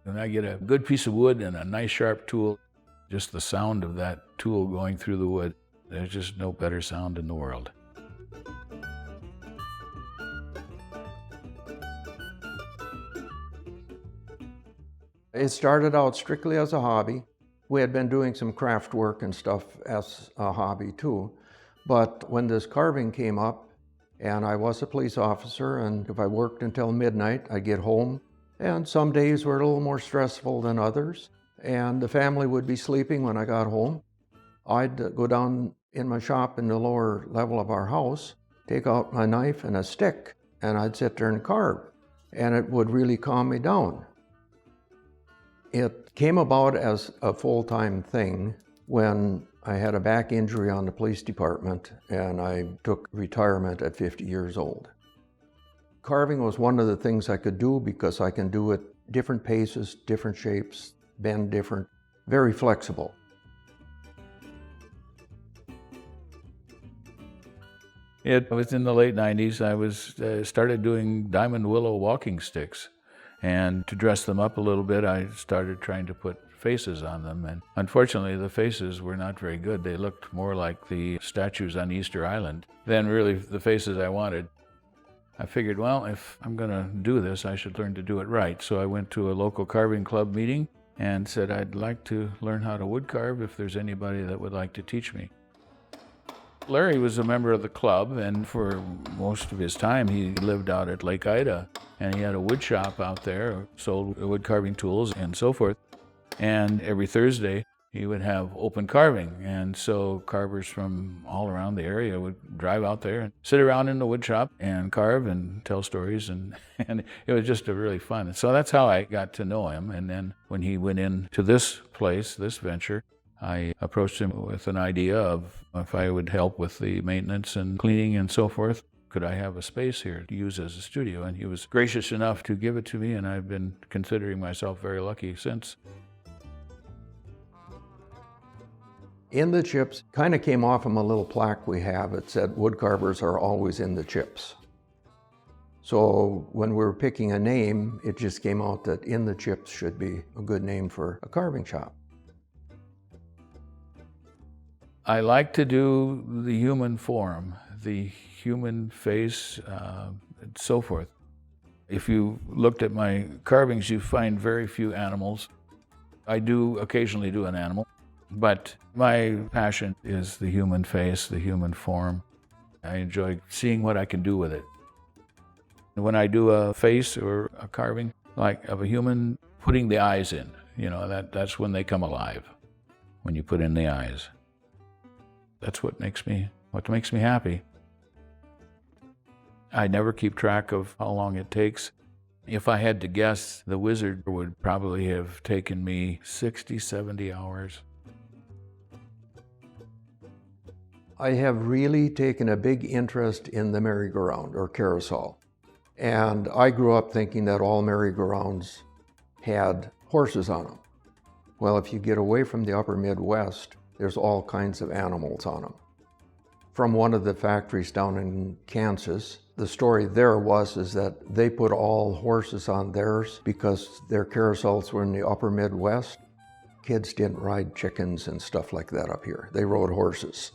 When I get a good piece of wood and a nice sharp tool, just the sound of that tool going through the wood, there's just no better sound in the world. It started out strictly as a hobby. We had been doing some craft work and stuff as a hobby too. But when this carving came up, and I was a police officer, and if I worked until midnight, I'd get home. And some days were a little more stressful than others. And the family would be sleeping when I got home. I'd go down in my shop in the lower level of our house, take out my knife and a stick, and I'd sit there and carve. And it would really calm me down. It came about as a full-time thing when I had a back injury on the police department and I took retirement at 50 years old. Carving was one of the things I could do because I can do it different paces, different shapes, bend different, very flexible. It was in the late 90s. I started doing diamond willow walking sticks. And to dress them up a little bit, I started trying to put faces on them. And unfortunately, the faces were not very good. They looked more like the statues on Easter Island than really the faces I wanted. I figured, well, if I'm going to do this, I should learn to do it right. So I went to a local carving club meeting and said, I'd like to learn how to wood carve if there's anybody that would like to teach me. Larry was a member of the club, and for most of his time he lived out at Lake Ida, and he had a wood shop out there, sold wood carving tools and so forth. And every Thursday he would have open carving, and so carvers from all around the area would drive out there and sit around in the wood shop and carve and tell stories, and it was just a really fun. And so that's how I got to know him. And then when he went into this place, this venture, I approached him with an idea of if I would help with the maintenance and cleaning and so forth, could I have a space here to use as a studio? And he was gracious enough to give it to me, and I've been considering myself very lucky since. In the chips kind of came off from a little plaque we have. It said, "Woodcarvers are always in the chips." So when we were picking a name, it just came out that In the Chips should be a good name for a carving shop. I like to do the human form, the human face, and so forth. If you looked at my carvings, you find very few animals. I do occasionally do an animal, but my passion is the human face, the human form. I enjoy seeing what I can do with it. When I do a face or a carving, like of a human, putting the eyes in, that's when they come alive, when you put in the eyes. That's what makes me happy. I never keep track of how long it takes. If I had to guess, the wizard would probably have taken me 60, 70 hours. I have really taken a big interest in the merry-go-round or carousel. And I grew up thinking that all merry-go-rounds had horses on them. Well, if you get away from the upper Midwest, there's all kinds of animals on them. From one of the factories down in Kansas, the story there is that they put all horses on theirs because their carousels were in the upper Midwest. Kids didn't ride chickens and stuff like that up here. They rode horses.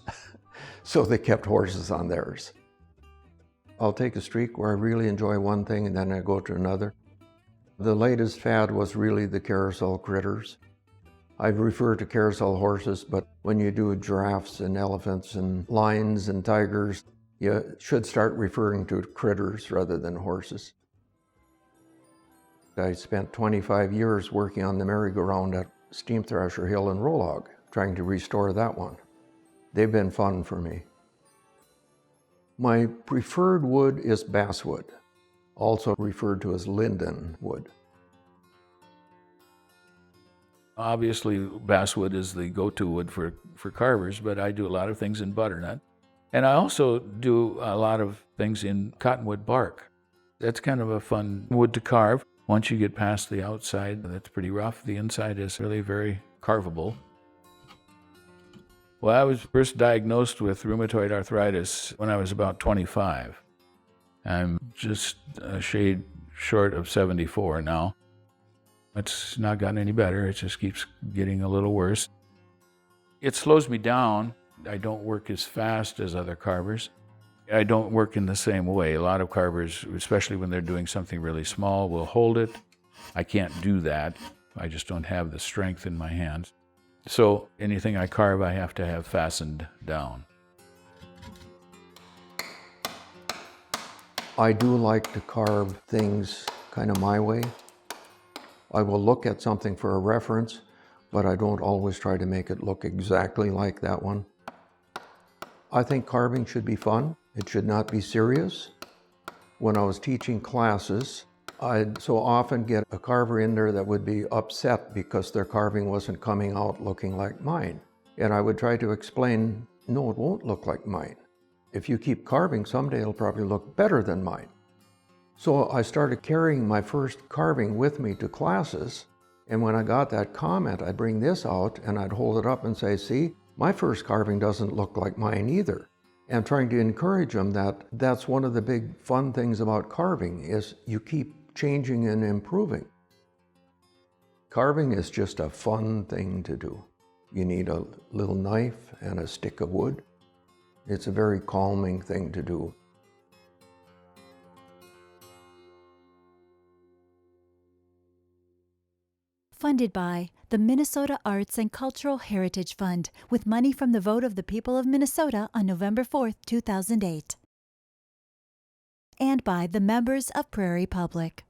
So they kept horses on theirs. I'll take a streak where I really enjoy one thing and then I go to another. The latest fad was really the carousel critters. I've referred to carousel horses, but when you do giraffes and elephants and lions and tigers, you should start referring to critters rather than horses. I spent 25 years working on the merry-go-round at Steam Thrasher Hill in Rolog, trying to restore that one. They've been fun for me. My preferred wood is basswood, also referred to as linden wood. Obviously, basswood is the go-to wood for carvers, but I do a lot of things in butternut. And I also do a lot of things in cottonwood bark. That's kind of a fun wood to carve. Once you get past the outside, that's pretty rough. The inside is really very carvable. Well, I was first diagnosed with rheumatoid arthritis when I was about 25. I'm just a shade short of 74 now. It's not gotten any better. It just keeps getting a little worse. It slows me down. I don't work as fast as other carvers. I don't work in the same way. A lot of carvers, especially when they're doing something really small, will hold it. I can't do that. I just don't have the strength in my hands. So anything I carve, I have to have fastened down. I do like to carve things kind of my way. I will look at something for a reference, but I don't always try to make it look exactly like that one. I think carving should be fun. It should not be serious. When I was teaching classes, I'd so often get a carver in there that would be upset because their carving wasn't coming out looking like mine. And I would try to explain, no, it won't look like mine. If you keep carving, someday it'll probably look better than mine. So I started carrying my first carving with me to classes. And when I got that comment, I'd bring this out and I'd hold it up and say, see, my first carving doesn't look like mine either. And trying to encourage them that that's one of the big fun things about carving is you keep changing and improving. Carving is just a fun thing to do. You need a little knife and a stick of wood. It's a very calming thing to do. Funded by the Minnesota Arts and Cultural Heritage Fund with money from the vote of the people of Minnesota on November 4, 2008. And by the members of Prairie Public.